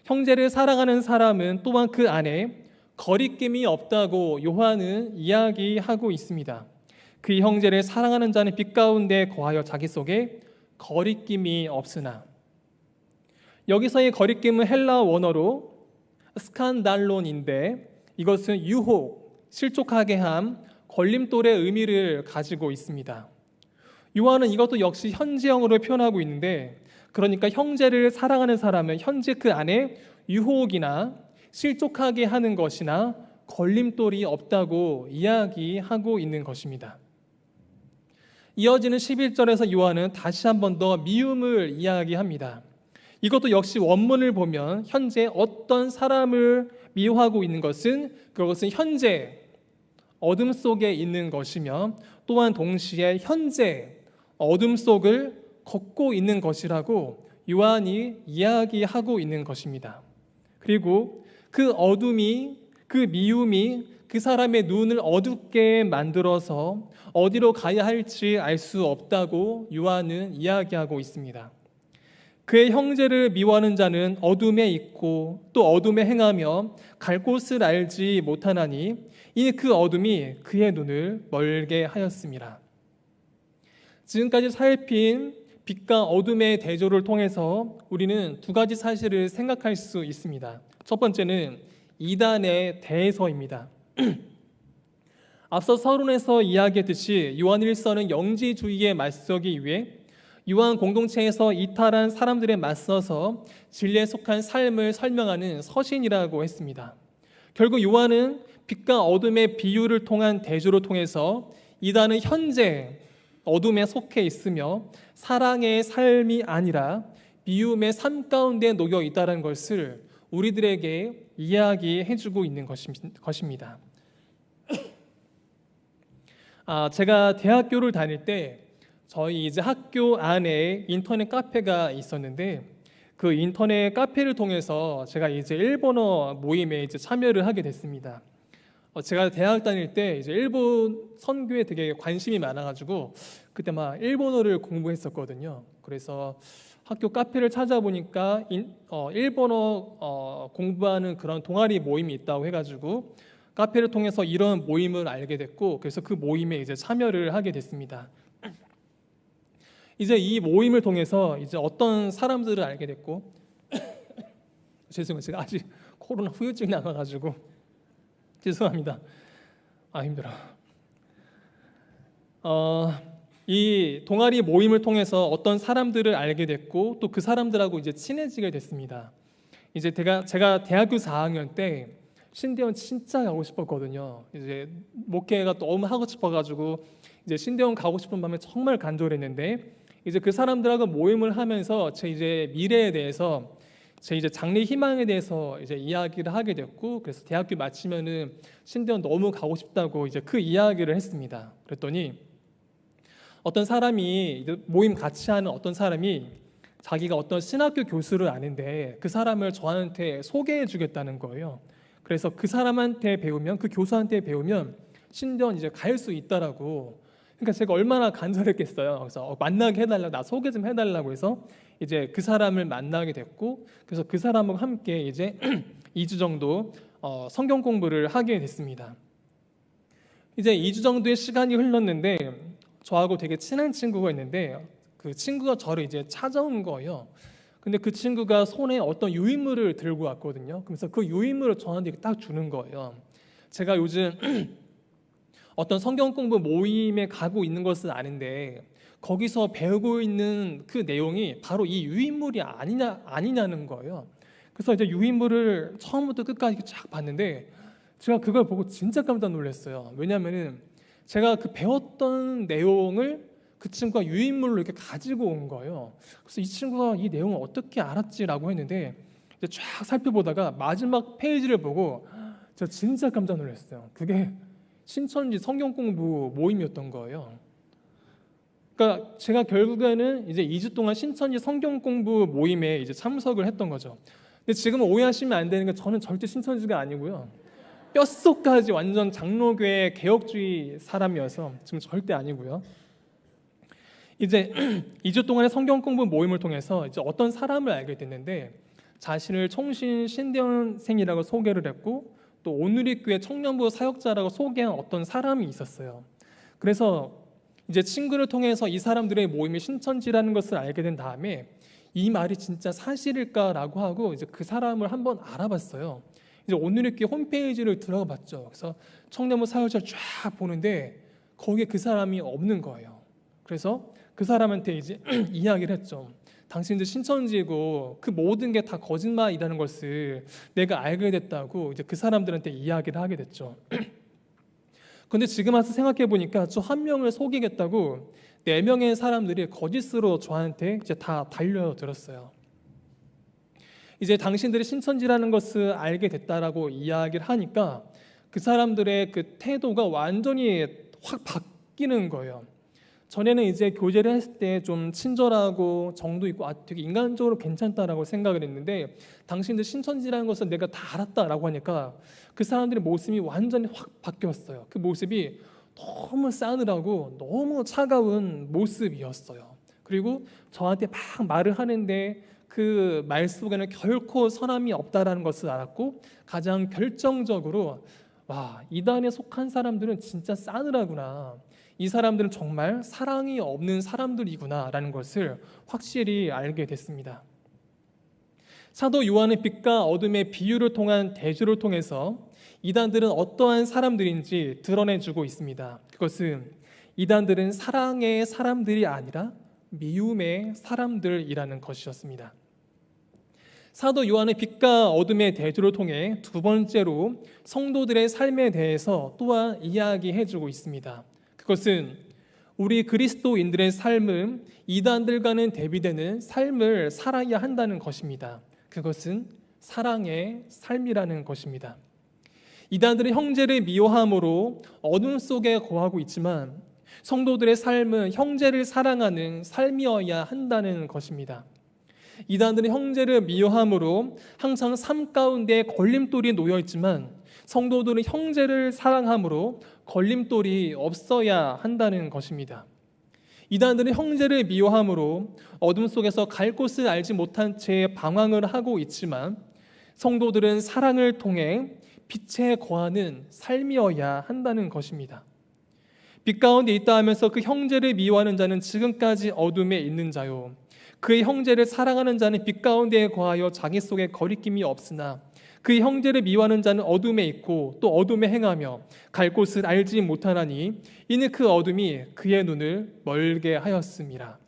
형제를 사랑하는 사람은 또한 그 안에 거리낌이 없다고 요한은 이야기하고 있습니다. 그 형제를 사랑하는 자는 빛 가운데 거하여 자기 속에 거리낌이 없으나, 여기서의 거리낌은 헬라어 원어로 스칸달론인데 이것은 유혹, 실족하게 함, 걸림돌의 의미를 가지고 있습니다. 요한은 이것도 역시 현재형으로 표현하고 있는데, 그러니까 형제를 사랑하는 사람은 현재 그 안에 유혹이나 실족하게 하는 것이나 걸림돌이 없다고 이야기하고 있는 것입니다. 이어지는 11절에서 요한은 다시 한 번 더 미움을 이야기합니다. 이것도 역시 원문을 보면 현재 어떤 사람을 미워하고 있는 것은 그것은 현재 어둠 속에 있는 것이며, 또한 동시에 현재 어둠 속을 걷고 있는 것이라고 요한이 이야기하고 있는 것입니다. 그리고 그 어둠이, 그 미움이 그 사람의 눈을 어둡게 만들어서 어디로 가야 할지 알 수 없다고 요한은 이야기하고 있습니다. 그의 형제를 미워하는 자는 어둠에 있고 또 어둠에 행하며 갈 곳을 알지 못하나니 이는 그 어둠이 그의 눈을 멀게 하였습니다. 지금까지 살핀 빛과 어둠의 대조를 통해서 우리는 두 가지 사실을 생각할 수 있습니다. 첫 번째는 이단에 대해서입니다. 앞서 서론에서 이야기했듯이 요한일서는 영지주의에 맞서기 위해 요한 공동체에서 이탈한 사람들에 맞서서 진리에 속한 삶을 설명하는 서신이라고 했습니다. 결국 요한은 빛과 어둠의 비유를 통한 대조를 통해서 이단은 현재 어둠에 속해 있으며 사랑의 삶이 아니라 미움의 삶 가운데 놓여 있다는 것을 우리들에게 이야기해주고 있는 것입니다. 제가 대학교를 다닐 때 저희 이제 학교 안에 인터넷 카페가 있었는데, 그 인터넷 카페를 통해서 제가 이제 일본어 모임에 이제 참여를 하게 됐습니다. 제가 대학 다닐 때 이제 일본 선교에 되게 관심이 많아가지고 그때 막 일본어를 공부했었거든요. 그래서 학교 카페를 찾아보니까 일본어 공부하는 그런 동아리 모임이 있다고 해가지고 카페를 통해서 이런 모임을 알게 됐고, 그래서 그 모임에 이제 참여를 하게 됐습니다. 이제 이 모임을 통해서 이제 어떤 사람들을 알게 됐고 죄송해요. 제가 아직 코로나 후유증이 남아가지고 죄송합니다. 힘들어. 이 동아리 모임을 통해서 어떤 사람들을 알게 됐고 또 그 사람들하고 이제 친해지게 됐습니다. 이제 제가 대학교 4학년 때 신대원 진짜 가고 싶었거든요. 이제 목회가 너무 하고 싶어가지고 이제 신대원 가고 싶은 마음에 정말 간절했는데, 이제 그 사람들하고 모임을 하면서 제 이제 미래에 대해서, 제 이제 장래 희망에 대해서 이제 이야기를 하게 됐고, 그래서 대학교 마치면은 신대원 너무 가고 싶다고 이제 그 이야기를 했습니다. 그랬더니 어떤 사람이 모임 같이 하는 어떤 사람이 자기가 어떤 신학교 교수를 아는데 그 사람을 저한테 소개해 주겠다는 거예요. 그래서 그 사람한테 배우면, 그 교수한테 배우면 신대원 이제 갈 수 있다라고. 그러니까 제가 얼마나 간절했겠어요. 그래서 만나게 해달라고, 나 소개 좀 해달라고 해서 이제 그 사람을 만나게 됐고, 그래서 그 사람과 함께 이제 2주 정도 성경 공부를 하게 됐습니다. 이제 2주 정도의 시간이 흘렀는데 저하고 되게 친한 친구가 있는데 그 친구가 저를 이제 찾아온 거예요. 근데 그 친구가 손에 어떤 유인물을 들고 왔거든요. 그래서 그 유인물을 저한테 딱 주는 거예요. 제가 요즘 어떤 성경 공부 모임에 가고 있는 것은 아는데 거기서 배우고 있는 그 내용이 바로 이 유인물이 아니냐는 거예요. 그래서 이제 유인물을 처음부터 끝까지 쫙 봤는데 제가 그걸 보고 진짜 깜짝 놀랐어요. 왜냐하면은 제가 그 배웠던 내용을 그 친구가 유인물로 이렇게 가지고 온 거예요. 그래서 이 친구가 이 내용을 어떻게 알았지라고 했는데 이제 쫙 살펴보다가 마지막 페이지를 보고 저 진짜 깜짝 놀랐어요. 그게 신천지 성경 공부 모임이었던 거예요. 그러니까 제가 결국에는 이제 2주 동안 신천지 성경 공부 모임에 이제 참석을 했던 거죠. 근데 지금은 오해하시면 안 되는 게 저는 절대 신천지가 아니고요. 뼛속까지 완전 장로교회 개혁주의 사람이어서 지금 절대 아니고요. 이제 2주 동안의 성경 공부 모임을 통해서 이제 어떤 사람을 알게 됐는데 자신을 총신 신대원생이라고 소개를 했고 또 오누리 교회 청년부 사역자라고 소개한 어떤 사람이 있었어요. 그래서 이제 친구를 통해서 이 사람들의 모임이 신천지라는 것을 알게 된 다음에 이 말이 진짜 사실일까라고 하고 이제 그 사람을 한번 알아봤어요. 이제 오누리 교회 홈페이지를 들어가 봤죠. 그래서 청년부 사역자를 쫙 보는데 거기에 그 사람이 없는 거예요. 그래서 그 사람한테 이제 이야기를 했죠. 당신들 신천지고 그 모든 게 다 거짓말이라는 것을 내가 알게 됐다고 이제 그 사람들한테 이야기를 하게 됐죠. 근데 지금 와서 생각해 보니까 저 한 명을 속이겠다고 4명의 사람들이 거짓으로 저한테 이제 다 달려들었어요. 이제 당신들이 신천지라는 것을 알게 됐다라고 이야기를 하니까 그 사람들의 그 태도가 완전히 확 바뀌는 거예요. 전에는 이제 교제를 했을 때 좀 친절하고 정도 있고 되게 인간적으로 괜찮다라고 생각을 했는데 당신들 신천지라는 것을 내가 다 알았다라고 하니까 그 사람들의 모습이 완전히 확 바뀌었어요. 그 모습이 너무 싸늘하고 너무 차가운 모습이었어요. 그리고 저한테 막 말을 하는데 그 말 속에는 결코 선함이 없다라는 것을 알았고 가장 결정적으로 와, 이단에 속한 사람들은 진짜 싸늘하구나. 이 사람들은 정말 사랑이 없는 사람들이구나라는 것을 확실히 알게 됐습니다. 사도 요한의 빛과 어둠의 비유를 통한 대조를 통해서 이단들은 어떠한 사람들인지 드러내주고 있습니다. 그것은 이단들은 사랑의 사람들이 아니라 미움의 사람들이라는 것이었습니다. 사도 요한의 빛과 어둠의 대조를 통해 두 번째로 성도들의 삶에 대해서 또한 이야기해주고 있습니다. 그것은 우리 그리스도인들의 삶은 이단들과는 대비되는 삶을 살아야 한다는 것입니다. 그것은 사랑의 삶이라는 것입니다. 이단들은 형제를 미워함으로 어둠 속에 거하고 있지만 성도들의 삶은 형제를 사랑하는 삶이어야 한다는 것입니다. 이단들은 형제를 미워함으로 항상 삶 가운데 걸림돌이 놓여 있지만 성도들은 형제를 사랑함으로 걸림돌이 없어야 한다는 것입니다. 이단들은 형제를 미워함으로 어둠 속에서 갈 곳을 알지 못한 채 방황을 하고 있지만 성도들은 사랑을 통해 빛에 거하는 삶이어야 한다는 것입니다. 빛 가운데 있다 하면서 그 형제를 미워하는 자는 지금까지 어둠에 있는 자요. 그의 형제를 사랑하는 자는 빛 가운데에 거하여 자기 속에 거리낌이 없으나 그의 형제를 미워하는 자는 어둠에 있고 또 어둠에 행하며 갈 곳을 알지 못하나니 이는 그 어둠이 그의 눈을 멀게 하였음이라.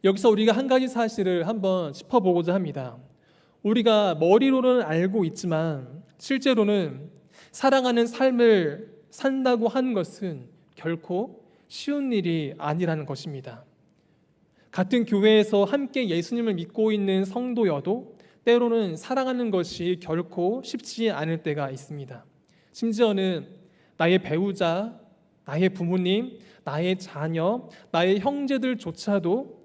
여기서 우리가 한 가지 사실을 한번 짚어보고자 합니다. 우리가 머리로는 알고 있지만 실제로는 사랑하는 삶을 산다고 하는 것은 결코 쉬운 일이 아니라는 것입니다. 같은 교회에서 함께 예수님을 믿고 있는 성도여도 때로는 사랑하는 것이 결코 쉽지 않을 때가 있습니다. 심지어는 나의 배우자, 나의 부모님, 나의 자녀, 나의 형제들조차도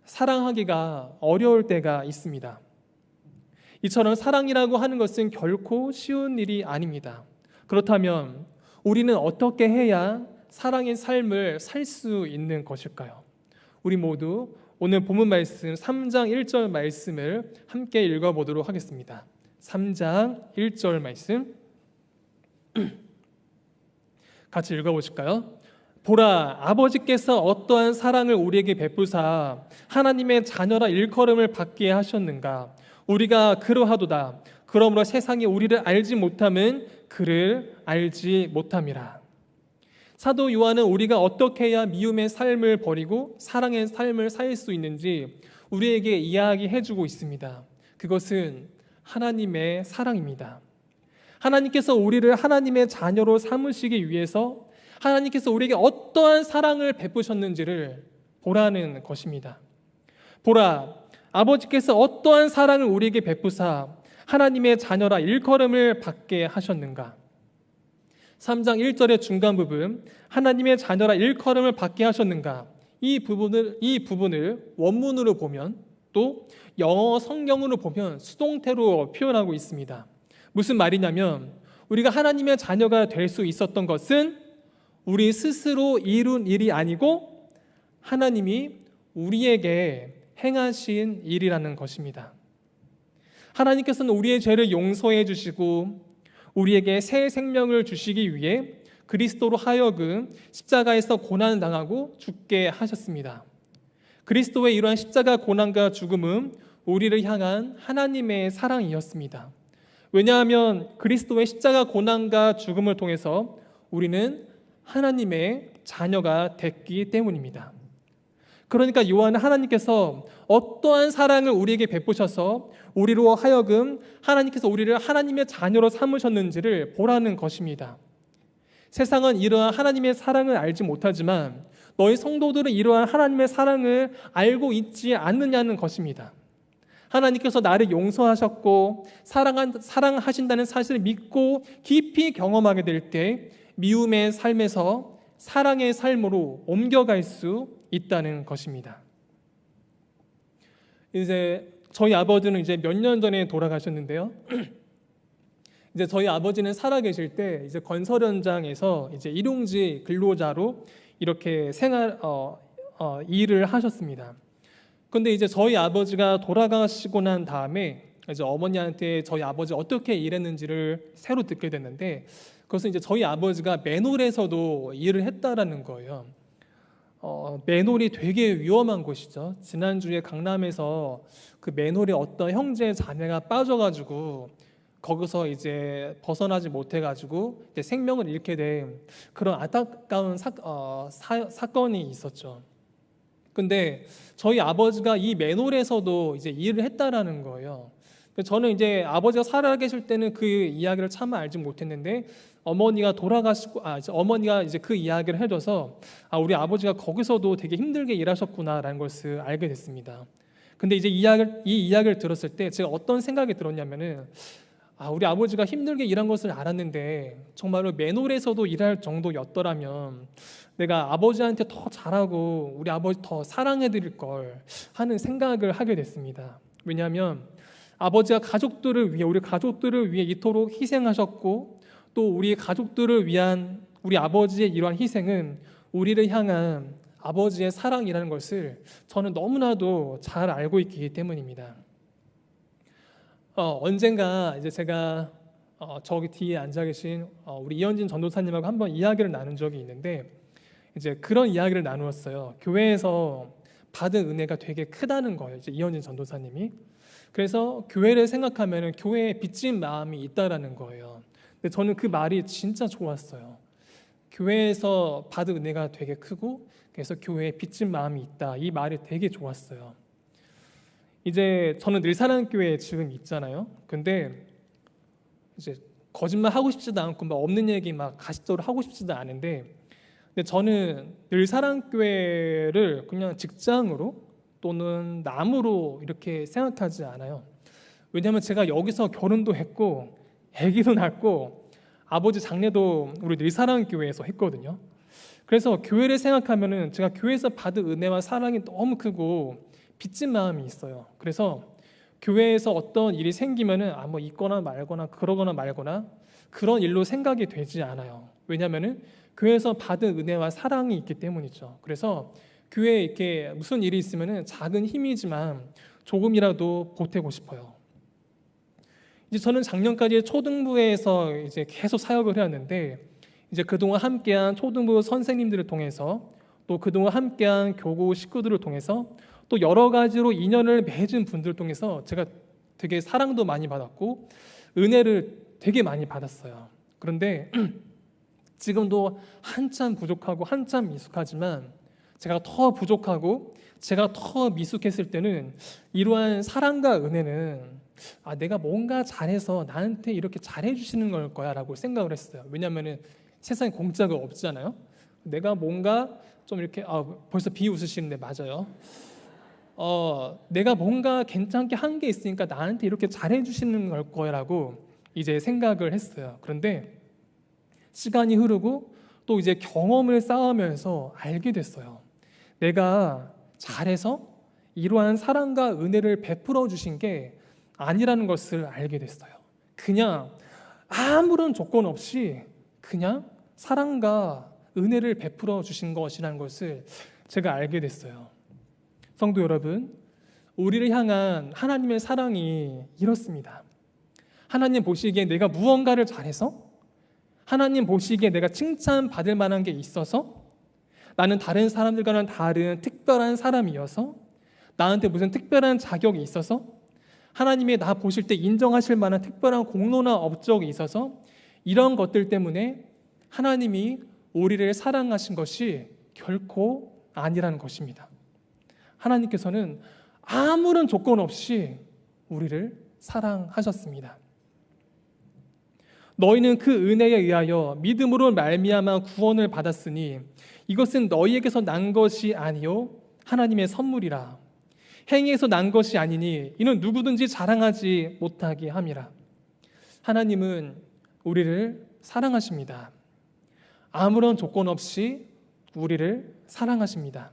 사랑하기가 어려울 때가 있습니다. 이처럼 사랑이라고 하는 것은 결코 쉬운 일이 아닙니다. 그렇다면 우리는 어떻게 해야 사랑의 삶을 살 수 있는 것일까요? 우리 모두 오늘 본문 말씀 3장 1절 말씀을 함께 읽어보도록 하겠습니다. 3장 1절 말씀 같이 읽어보실까요? 보라, 아버지께서 어떠한 사랑을 우리에게 베푸사 하나님의 자녀라 일컬음을 받게 하셨는가? 우리가 그러하도다. 그러므로 세상이 우리를 알지 못함은 그를 알지 못함이라. 사도 요한은 우리가 어떻게 해야 미움의 삶을 버리고 사랑의 삶을 살 수 있는지 우리에게 이야기해주고 있습니다. 그것은 하나님의 사랑입니다. 하나님께서 우리를 하나님의 자녀로 삼으시기 위해서 하나님께서 우리에게 어떠한 사랑을 베푸셨는지를 보라는 것입니다. 보라, 아버지께서 어떠한 사랑을 우리에게 베푸사 하나님의 자녀라 일컬음을 받게 하셨는가? 3장 1절의 중간 부분, 하나님의 자녀라 일컬음을 받게 하셨는가? 이 부분을 원문으로 보면, 또 영어 성경으로 보면 수동태로 표현하고 있습니다. 무슨 말이냐면, 우리가 하나님의 자녀가 될 수 있었던 것은 우리 스스로 이룬 일이 아니고 하나님이 우리에게 행하신 일이라는 것입니다. 하나님께서는 우리의 죄를 용서해 주시고 우리에게 새 생명을 주시기 위해 그리스도로 하여금 십자가에서 고난을 당하고 죽게 하셨습니다. 그리스도의 이러한 십자가 고난과 죽음은 우리를 향한 하나님의 사랑이었습니다. 왜냐하면 그리스도의 십자가 고난과 죽음을 통해서 우리는 하나님의 자녀가 됐기 때문입니다. 그러니까 요한은 하나님께서 어떠한 사랑을 우리에게 베푸셔서 우리로 하여금 하나님께서 우리를 하나님의 자녀로 삼으셨는지를 보라는 것입니다. 세상은 이러한 하나님의 사랑을 알지 못하지만 너희 성도들은 이러한 하나님의 사랑을 알고 있지 않느냐는 것입니다. 하나님께서 나를 용서하셨고 사랑하신다는 사실을 믿고 깊이 경험하게 될 때 미움의 삶에서 사랑의 삶으로 옮겨갈 수 있다는 것입니다. 이제 저희 아버지는 이제 몇 년 전에 돌아가셨는데요. 이제 저희 아버지는 살아계실 때 이제 건설 현장에서 이제 일용직 근로자로 이렇게 일을 하셨습니다. 근데 이제 저희 아버지가 돌아가시고 난 다음에 이제 어머니한테 저희 아버지 어떻게 일했는지를 새로 듣게 됐는데, 그것은 이제 저희 아버지가 맨홀에서도 일을 했다라는 거예요. 맨홀이 되게 위험한 곳이죠. 지난주에 강남에서 그 맨홀에 어떤 형제 자매가 빠져가지고 거기서 이제 벗어나지 못해가지고 이제 생명을 잃게 된 그런 안타까운 사건이 있었죠. 근데 저희 아버지가 이 맨홀에서도 이제 일을 했다라는 거예요. 저는 이제 아버지가 살아계실 때는 그 이야기를 차마 알지 못했는데 어머니가 어머니가 이제 그 이야기를 해줘서 우리 아버지가 거기서도 되게 힘들게 일하셨구나라는 것을 알게 됐습니다. 근데 이제 이 이야기를 들었을 때 제가 어떤 생각이 들었냐면은 우리 아버지가 힘들게 일한 것을 알았는데 정말로 맨홀에서도 일할 정도였더라면 내가 아버지한테 더 잘하고 우리 아버지 더 사랑해 드릴 걸 하는 생각을 하게 됐습니다. 왜냐하면 아버지가 우리 가족들을 위해 이토록 희생하셨고 또 우리 가족들을 위한 우리 아버지의 이러한 희생은 우리를 향한 아버지의 사랑이라는 것을 저는 너무나도 잘 알고 있기 때문입니다. 언젠가 이제 제가 저기 뒤에 앉아 계신 우리 이현진 전도사님하고 한번 이야기를 나눈 적이 있는데 이제 그런 이야기를 나누었어요. 교회에서 받은 은혜가 되게 크다는 거예요. 이제 이현진 전도사님이. 그래서 교회를 생각하면 교회에 빚진 마음이 있다라는 거예요. 근데 저는 그 말이 진짜 좋았어요. 교회에서 받은 은혜가 되게 크고 그래서 교회에 빚진 마음이 있다. 이 말이 되게 좋았어요. 이제 저는 늘사랑교회에 지금 있잖아요. 근데 이제 거짓말 하고 싶지도 않고 막 없는 얘기 막 가식적으로 하고 싶지도 않은데, 근데 저는 늘사랑교회를 그냥 직장으로 또는 남으로 이렇게 생각하지 않아요. 왜냐하면 제가 여기서 결혼도 했고 아기도 낳고 아버지 장례도 우리 늘사랑교회에서 했거든요. 그래서 교회를 생각하면은 제가 교회에서 받은 은혜와 사랑이 너무 크고 빚진 마음이 있어요. 그래서 교회에서 어떤 일이 생기면은 뭐 있거나 말거나 그러거나 말거나 그런 일로 생각이 되지 않아요. 왜냐하면은 교회에서 받은 은혜와 사랑이 있기 때문이죠. 그래서 교회에 이렇게 무슨 일이 있으면은 작은 힘이지만 조금이라도 보태고 싶어요. 이제 저는 작년까지 초등부에서 이제 계속 사역을 해왔는데 이제 그동안 함께한 초등부 선생님들을 통해서 또 그동안 함께한 교구 식구들을 통해서 또 여러 가지로 인연을 맺은 분들을 통해서 제가 되게 사랑도 많이 받았고 은혜를 되게 많이 받았어요. 그런데 지금도 한참 부족하고 한참 미숙하지만 제가 더 부족하고 제가 더 미숙했을 때는 이러한 사랑과 은혜는 내가 뭔가 잘해서 나한테 이렇게 잘해주시는 걸 거야 라고 생각을 했어요. 왜냐하면 세상에 공짜가 없잖아요. 내가 뭔가 좀 이렇게 벌써 비웃으시는데 맞아요. 내가 뭔가 괜찮게 한 게 있으니까 나한테 이렇게 잘해주시는 걸 거라고 이제 생각을 했어요. 그런데 시간이 흐르고 또 이제 경험을 쌓으면서 알게 됐어요. 내가 잘해서 이러한 사랑과 은혜를 베풀어 주신 게 아니라는 것을 알게 됐어요. 그냥 아무런 조건 없이 그냥 사랑과 은혜를 베풀어 주신 것이라는 것을 제가 알게 됐어요. 성도 여러분, 우리를 향한 하나님의 사랑이 이렇습니다. 하나님 보시기에 내가 무언가를 잘해서, 하나님 보시기에 내가 칭찬받을 만한 게 있어서, 나는 다른 사람들과는 다른 특별한 사람이어서, 나한테 무슨 특별한 자격이 있어서, 하나님이 나 보실 때 인정하실 만한 특별한 공로나 업적이 있어서, 이런 것들 때문에 하나님이 우리를 사랑하신 것이 결코 아니라는 것입니다. 하나님께서는 아무런 조건 없이 우리를 사랑하셨습니다. 너희는 그 은혜에 의하여 믿음으로 말미암아 구원을 받았으니 이것은 너희에게서 난 것이 아니요 하나님의 선물이라. 행위에서 난 것이 아니니 이는 누구든지 자랑하지 못하게 함이라. 하나님은 우리를 사랑하십니다. 아무런 조건 없이 우리를 사랑하십니다.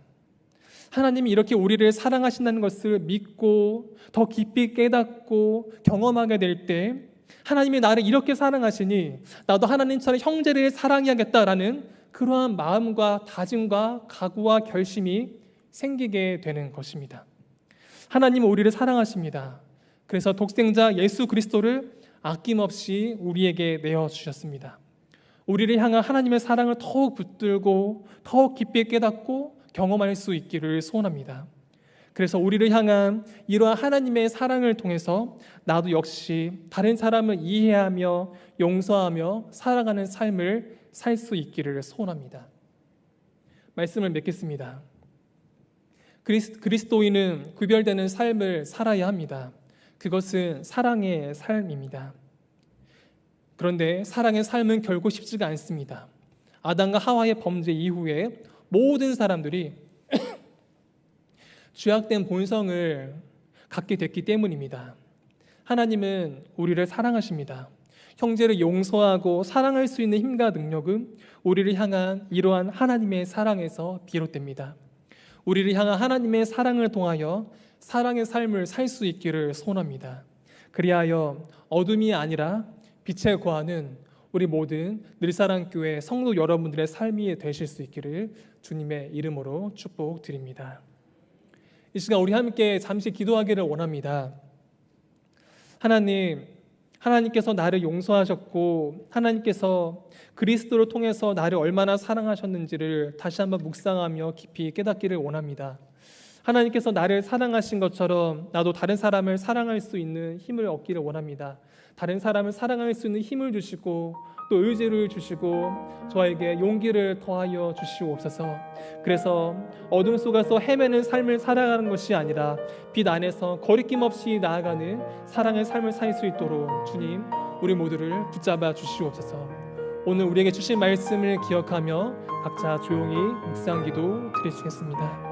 하나님이 이렇게 우리를 사랑하신다는 것을 믿고 더 깊이 깨닫고 경험하게 될 때 하나님이 나를 이렇게 사랑하시니 나도 하나님처럼 형제를 사랑해야겠다라는 그러한 마음과 다짐과 각오와 결심이 생기게 되는 것입니다. 하나님은 우리를 사랑하십니다. 그래서 독생자 예수 그리스도를 아낌없이 우리에게 내어주셨습니다. 우리를 향한 하나님의 사랑을 더욱 붙들고 더욱 깊이 깨닫고 경험할 수 있기를 소원합니다. 그래서 우리를 향한 이러한 하나님의 사랑을 통해서 나도 역시 다른 사람을 이해하며 용서하며 살아가는 삶을 살 수 있기를 소원합니다. 말씀을 맺겠습니다. 그리스도인은 구별되는 삶을 살아야 합니다. 그것은 사랑의 삶입니다. 그런데 사랑의 삶은 결코 쉽지가 않습니다. 아담과 하와의 범죄 이후에 모든 사람들이 죄악된 본성을 갖게 됐기 때문입니다. 하나님은 우리를 사랑하십니다. 형제를 용서하고 사랑할 수 있는 힘과 능력은 우리를 향한 이러한 하나님의 사랑에서 비롯됩니다. 우리를 향한 하나님의 사랑을 통하여 사랑의 삶을 살 수 있기를 소원합니다. 그리하여 어둠이 아니라 빛에 거하는 우리 모든 늘사랑교회 성도 여러분들의 삶이 되실 수 있기를 주님의 이름으로 축복드립니다. 이 시간 우리 함께 잠시 기도하기를 원합니다. 하나님께서 나를 용서하셨고 하나님께서 그리스도를 통해서 나를 얼마나 사랑하셨는지를 다시 한번 묵상하며 깊이 깨닫기를 원합니다. 하나님께서 나를 사랑하신 것처럼 나도 다른 사람을 사랑할 수 있는 힘을 얻기를 원합니다. 다른 사람을 사랑할 수 있는 힘을 주시고 또 의지를 주시고 저에게 용기를 더하여 주시옵소서. 그래서 어둠 속에서 헤매는 삶을 살아가는 것이 아니라 빛 안에서 거리낌 없이 나아가는 사랑의 삶을 살 수 있도록 주님 우리 모두를 붙잡아 주시옵소서. 오늘 우리에게 주신 말씀을 기억하며 각자 조용히 묵상기도 드리시겠습니다.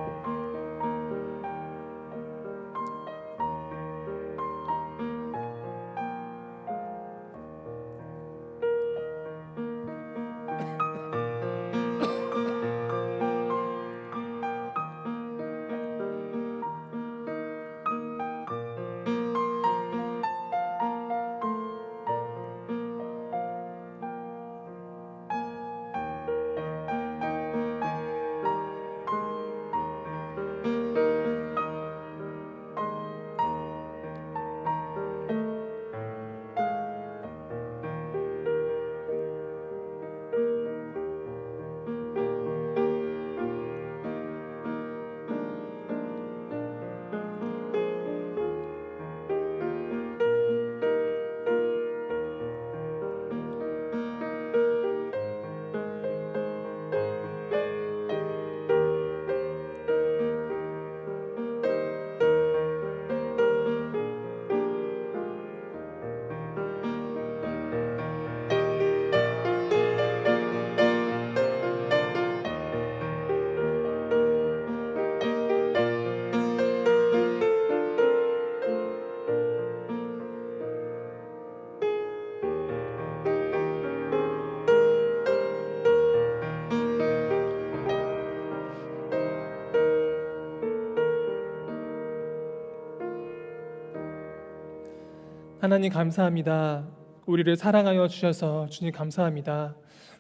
하나님 감사합니다. 우리를 사랑하여 주셔서 주님 감사합니다.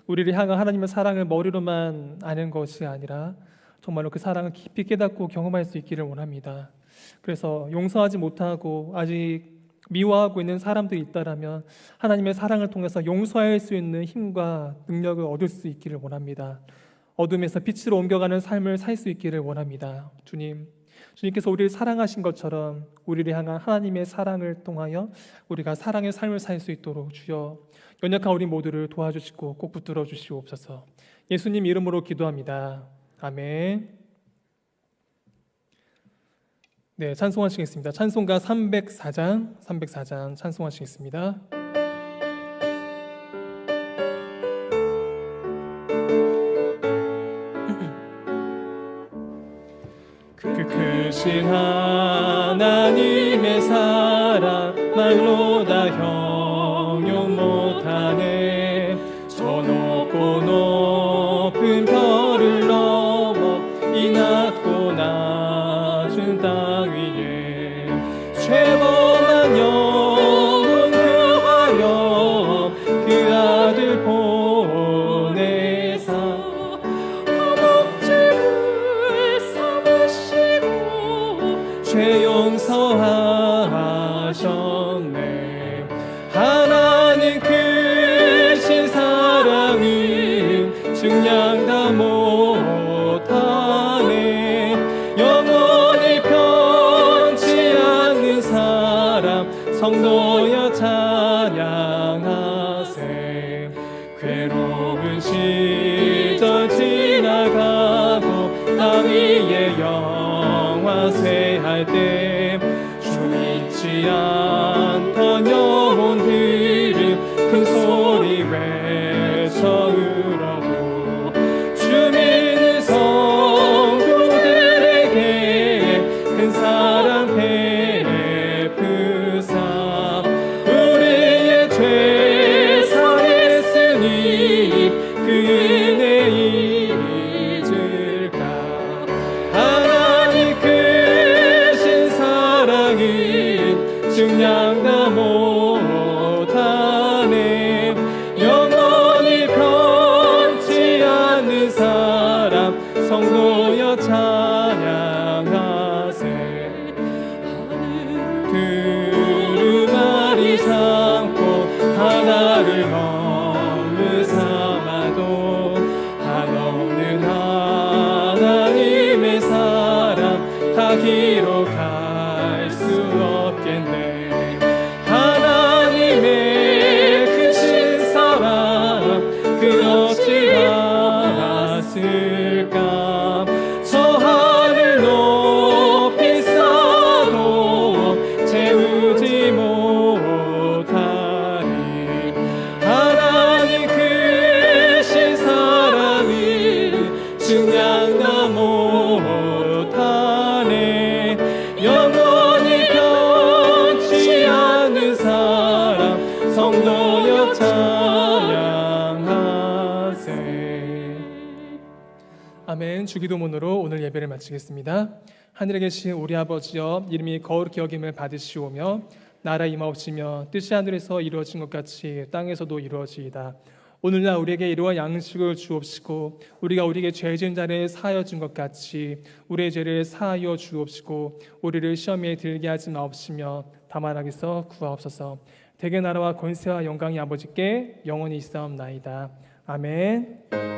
우리를 향한 하나님의 사랑을 머리로만 아는 것이 아니라 정말로 그 사랑을 깊이 깨닫고 경험할 수 있기를 원합니다. 그래서 용서하지 못하고 아직 미워하고 있는 사람들이 있다라면 하나님의 사랑을 통해서 용서할 수 있는 힘과 능력을 얻을 수 있기를 원합니다. 어둠에서 빛으로 옮겨가는 삶을 살 수 있기를 원합니다. 주님께서 우리를 사랑하신 것처럼 우리를 향한 하나님의 사랑을 통하여 우리가 사랑의 삶을 살 수 있도록 주여 연약한 우리 모두를 도와주시고 꼭 붙들어 주시옵소서. 예수님 이름으로 기도합니다. 아멘. 네, 찬송하시겠습니다. 찬송가 304장 찬송하시겠습니다. 그 크신 하나님의 사랑 말로 다 형용 못하네. 저 높고 높은 별을 넘어 이 낮고 낮은 땅 위에 죄범한 영혼 구하여 그 아들 보내사 허벅지를 삼으시고 죄 용서하셨네. 하나님 크신 사랑은 증량 다 못하네. 영원히 변치 않는 사람 성도여 찬양하세. 괴로운 시절 지나가고 땅 위에 영화세할 때 주 잊지 않던 영혼들은 큰 소리 외쳐 울어도 주 믿는 성도들에게 큰 사랑 베푸사 우리의 죄 사했으니 그 은혜 잊을까. 하나님 크신 사랑은 증량 다 못하네. 영원히 변치 않는 사람 성도여 찬양하세. 두루마리 삼고 하나를 너무 삼아도 한없는 하나님의 사랑 다 기록할 수 없겠네. 하나님의 크신 사랑 그 어찌 알았을까. 저 하늘 높이 쌓아도 채우지 못하리. 하나님 크신 사랑은 증량 다 못하네. 영원히 변치 않는 사람 성도여 찬양하세. 아멘. 주기도문으로 오늘 예배를 마치겠습니다. 하늘에 계신 우리 아버지여, 이름이 거룩히 여김을 받으시오며 나라 임하옵시며 뜻이 하늘에서 이루어진 것 같이 땅에서도 이루어지이다. 오늘날 우리에게 이러한 양식을 주옵시고 우리가 우리에게 죄 지은 자를 사하여 준 것 같이 우리의 죄를 사하여 주옵시고 우리를 시험에 들게 하지 마옵시며 다만 악에서 구하옵소서. 대개 나라와 권세와 영광이 아버지께 영원히 있사옵나이다. 아멘.